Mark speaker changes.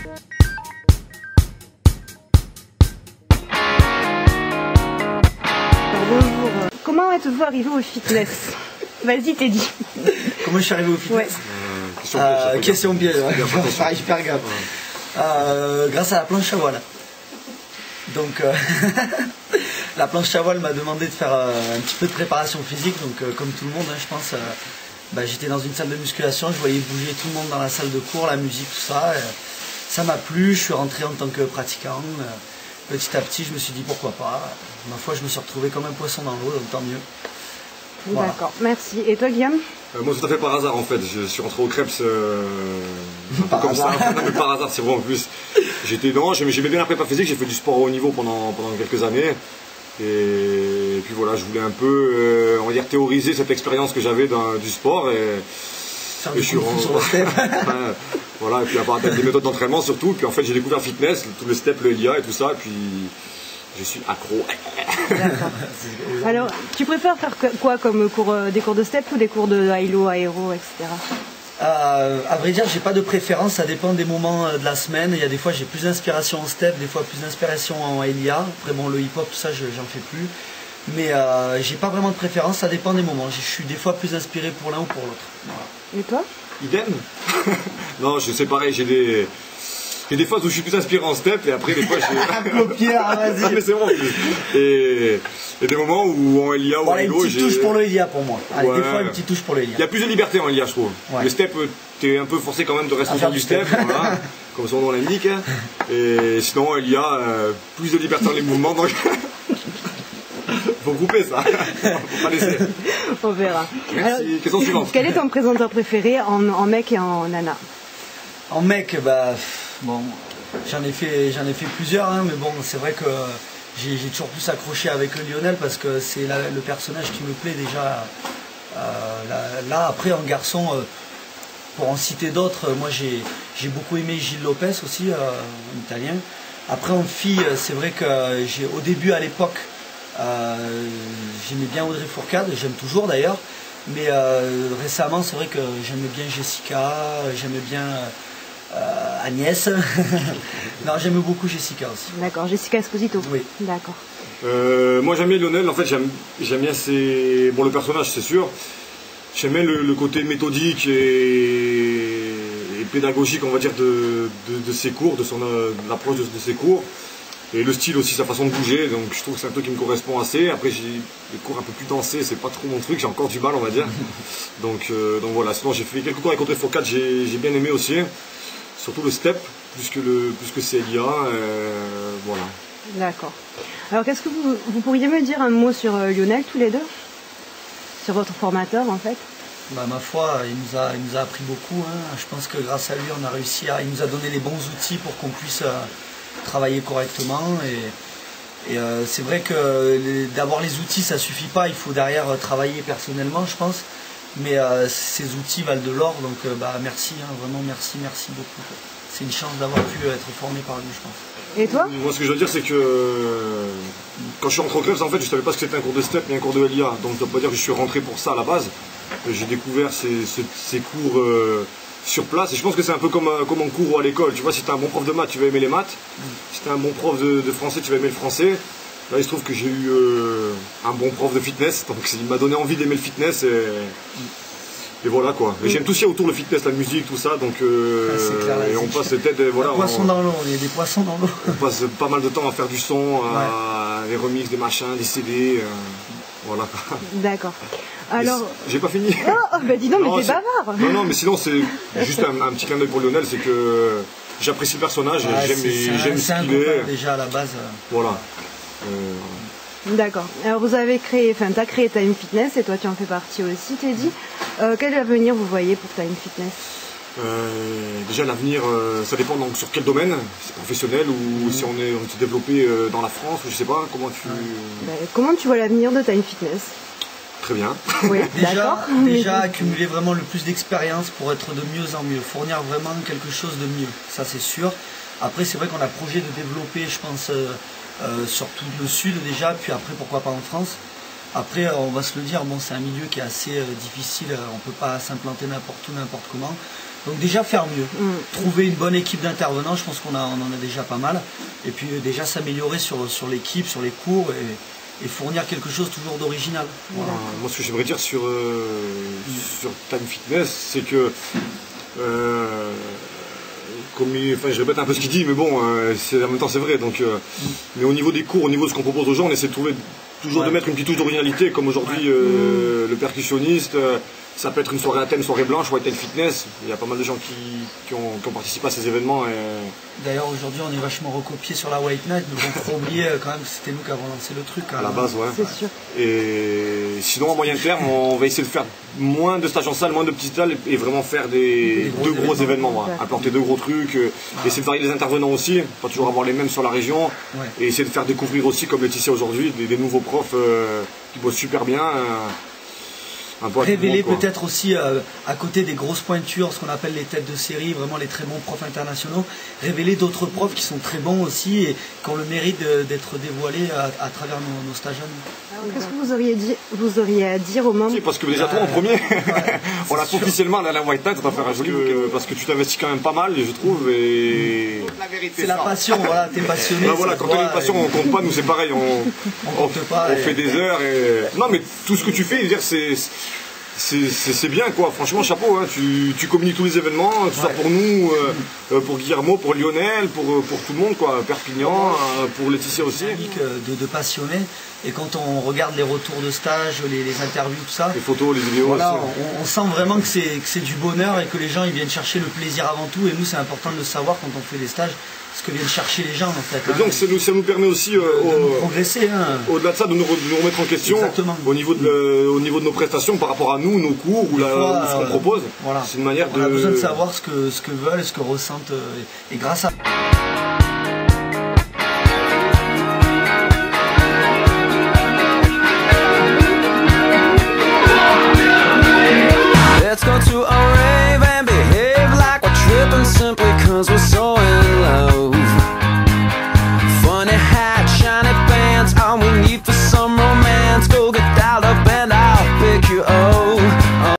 Speaker 1: Bonjour. Comment êtes-vous arrivé au fitness? Vas-y, Teddy.
Speaker 2: Comment je suis arrivé au fitness? Question piège, ouais. Faire hyper gaffe. Grâce à la planche à voile. Donc, la planche à voile m'a demandé de faire un petit peu de préparation physique. Donc, comme tout le monde, hein, je pense, j'étais dans une salle de musculation, je voyais bouger tout le monde dans la salle de cours, la musique, tout ça. Ça m'a plu, je suis rentré en tant que pratiquant. Petit à petit, je me suis dit pourquoi pas. Ma foi, je me suis retrouvé comme un poisson dans l'eau, donc tant mieux. Voilà.
Speaker 1: D'accord, merci. Et toi, Guillaume?
Speaker 3: Moi, tout à fait par hasard en fait. Je suis rentré au Krebs un peu comme ça. Non, mais par hasard, c'est vrai en plus. J'aimais bien la prépa physique, j'ai fait du sport au haut niveau pendant quelques années. Et puis voilà, je voulais un peu, on va dire, théoriser cette expérience que j'avais du sport. Et
Speaker 2: je suis rentré sur le step.
Speaker 3: Voilà, et puis avoir des méthodes d'entraînement surtout. Et puis en fait, j'ai découvert le fitness, tout le step, le LIA et tout ça. Et puis je suis accro.
Speaker 1: D'accord. Alors, tu préfères faire quoi comme cours, des cours de step ou des cours de high-low, aéro, etc.
Speaker 2: À vrai dire, j'ai pas de préférence, ça dépend des moments de la semaine. Il y a des fois j'ai plus d'inspiration en step, des fois plus d'inspiration en LIA. Après bon, le hip-hop, tout ça, j'en fais plus. Mais j'ai pas vraiment de préférence, ça dépend des moments. Je suis des fois plus inspiré pour l'un ou pour l'autre. Voilà.
Speaker 1: Et toi?
Speaker 3: Idem. Non, c'est pareil, j'ai des phases où je suis plus inspiré en step et après des fois j'ai...
Speaker 2: Pierre, vas-y.
Speaker 3: Mais c'est bon. Et des moments où en LIA ou en LIO,
Speaker 2: une petite touche pour le LIA pour moi. Allez,
Speaker 3: ouais.
Speaker 2: Des fois une petite touche pour le LIA.
Speaker 3: Il y a plus de liberté en LIA, je trouve.
Speaker 2: Ouais.
Speaker 3: Le step, t'es un peu forcé quand même de rester sur du step, voilà, comme son nom l'indique. Et sinon, en LIA, plus de liberté dans les mouvements, donc... Faut couper ça, faut pas laisser.
Speaker 1: On verra.
Speaker 3: Merci. Alors, question suivante.
Speaker 1: Quel est ton présenteur préféré en mec et en nana?
Speaker 2: En mec, bon, j'en ai fait plusieurs, hein, mais bon, c'est vrai que j'ai toujours plus accroché avec Lionel parce que c'est le personnage qui me plaît déjà. Là, après, en garçon, pour en citer d'autres, moi j'ai beaucoup aimé Gilles Lopez aussi, en italien. Après, en fille, c'est vrai que au début, à l'époque, j'aimais bien Audrey Fourcade, j'aime toujours d'ailleurs, mais récemment, c'est vrai que j'aimais bien Jessica, j'aimais bien... Agnès. Non, j'aime beaucoup Jessica aussi.
Speaker 1: D'accord, Jessica Esposito.
Speaker 2: Oui.
Speaker 1: D'accord.
Speaker 3: Moi j'aime bien Lionel, en fait j'aime bien le personnage c'est sûr. J'aime bien le côté méthodique et pédagogique on va dire de ses cours, de l'approche de ses cours. Et le style aussi, sa façon de bouger, donc je trouve que c'est un truc qui me correspond assez. Après j'ai des cours un peu plus dansés, c'est pas trop mon truc, j'ai encore du mal on va dire. donc voilà, sinon j'ai fait quelques cours avec Audrey Fourcade, j'ai bien aimé aussi. Surtout le step, plus que CLIA, voilà.
Speaker 1: D'accord. Alors qu'est-ce que vous pourriez me dire un mot sur Lionel tous les deux? Sur votre formateur en fait?
Speaker 2: Ma foi, il nous a appris beaucoup, hein. Je pense que grâce à lui on a réussi il nous a donné les bons outils pour qu'on puisse travailler correctement et c'est vrai que d'avoir les outils ça suffit pas, il faut derrière travailler personnellement je pense. Mais ces outils valent de l'or, donc merci, hein, vraiment merci beaucoup. C'est une chance d'avoir pu être formé par lui, je pense.
Speaker 1: Et toi?
Speaker 3: Moi, ce que je veux dire, c'est que quand je suis rentré au Krebs, en fait, je savais pas ce que c'était un cours de step ni un cours de LIA. Donc, je ne dois pas dire que je suis rentré pour ça à la base. J'ai découvert ces cours sur place. Et je pense que c'est un peu comme en cours ou à l'école. Tu vois, si tu as un bon prof de maths, tu vas aimer les maths. Si tu as un bon prof de français, tu vas aimer le français. Là, il se trouve que j'ai eu un bon prof de fitness, donc il m'a donné envie d'aimer le fitness et voilà quoi. Et j'aime tout ce qu'il y a autour le fitness, la musique, tout ça, donc
Speaker 2: clair,
Speaker 3: et on passe peut-être voilà.
Speaker 2: Poissons dans l'eau, il y a des poissons dans l'eau.
Speaker 3: On passe pas mal de temps à faire du son, des remixes, des machins, des CD, voilà.
Speaker 1: D'accord. Alors.
Speaker 3: J'ai pas fini.
Speaker 1: Oh, bah dis donc, mais t'es bavard.
Speaker 3: Non, mais sinon c'est juste un petit clin d'œil pour Lionel, c'est que j'apprécie le personnage, j'aime ce qu'il est.
Speaker 2: Déjà à la base.
Speaker 3: Voilà.
Speaker 1: D'accord. Alors vous avez créé, tu as créé Time Fitness et toi tu en fais partie aussi, Teddy. Quel avenir vous voyez pour Time Fitness?
Speaker 3: Déjà l'avenir, ça dépend donc sur quel domaine, si c'est professionnel ou si on s'est développé dans la France ou je sais pas,
Speaker 1: comment tu vois l'avenir de Time Fitness?
Speaker 3: Très bien.
Speaker 1: Oui,
Speaker 2: déjà accumuler vraiment le plus d'expérience pour être de mieux en mieux, fournir vraiment quelque chose de mieux, ça c'est sûr. Après c'est vrai qu'on a projet de développer, je pense, sur tout le sud déjà, puis après pourquoi pas en France. Après on va se le dire, bon c'est un milieu qui est assez difficile, on ne peut pas s'implanter n'importe où, n'importe comment. Donc déjà faire mieux, trouver une bonne équipe d'intervenants, je pense qu'on en a déjà pas mal. Et puis déjà s'améliorer sur l'équipe, sur les cours et fournir quelque chose toujours d'original.
Speaker 3: Voilà. Moi ce que j'aimerais dire sur Time Fitness, c'est que je répète un peu ce qu'il dit, mais bon, en même temps c'est vrai. Donc, mais au niveau des cours, au niveau de ce qu'on propose aux gens, on essaie de trouver toujours de mettre une petite touche d'originalité, comme aujourd'hui le percussionniste. Ça peut être une soirée à thème, soirée blanche, White Time Fitness. Il y a pas mal de gens qui ont participé à ces événements.
Speaker 2: D'ailleurs, aujourd'hui, on est vachement recopié sur la White Night, donc on pourrait oublier quand même que c'était nous qui avons lancé le truc.
Speaker 3: À la base, ouais.
Speaker 1: C'est sûr.
Speaker 3: Et sinon, à moyen terme, on va essayer de faire moins de stages en salle, moins de petites salles et vraiment faire deux gros événements. Voilà. Apporter 2 gros trucs, essayer de varier les intervenants aussi, pas toujours avoir les mêmes sur la région. Et essayer de faire découvrir aussi, comme Laetitia aujourd'hui, des nouveaux profs qui bossent super bien.
Speaker 2: Révéler peut-être aussi à côté des grosses pointures, ce qu'on appelle les têtes de série, vraiment les très bons profs internationaux, révéler d'autres profs qui sont très bons aussi et qui ont le mérite d'être dévoilés à travers nos stages à nous.
Speaker 1: Qu'est-ce que vous auriez à dire aux membres?
Speaker 3: Si, parce que déjà toi en premier, on l'a officiellement à la White Night, on va faire un joli parce que tu t'investis quand même pas mal, je trouve. Et
Speaker 2: c'est la passion, voilà, t'es passionné.
Speaker 3: Ben voilà, quand on a une passion, on compte pas, nous c'est pareil, on fait des heures et. Non mais tout ce que tu fais, c'est bien quoi, franchement chapeau, hein. Tu communiques tous les événements, tout ça pour nous, pour Guillermo, pour Lionel, pour tout le monde quoi, Perpignan, pour Laetitia aussi.
Speaker 2: De passionnés, et quand on regarde les retours de stage, les interviews, tout ça,
Speaker 3: les photos, les vidéos,
Speaker 2: voilà, on sent vraiment que c'est du bonheur et que les gens ils viennent chercher le plaisir avant tout, et nous c'est important de le savoir quand on fait des stages, ce que viennent chercher les gens en fait.
Speaker 3: Et donc ça nous permet aussi
Speaker 2: de progresser.
Speaker 3: Au-delà de ça, de nous remettre en question au niveau de nos prestations par rapport à nous, nos cours ou ce qu'on propose.
Speaker 2: Voilà.
Speaker 3: C'est une manière
Speaker 2: on a besoin de savoir ce que veulent et ce que ressentent et grâce à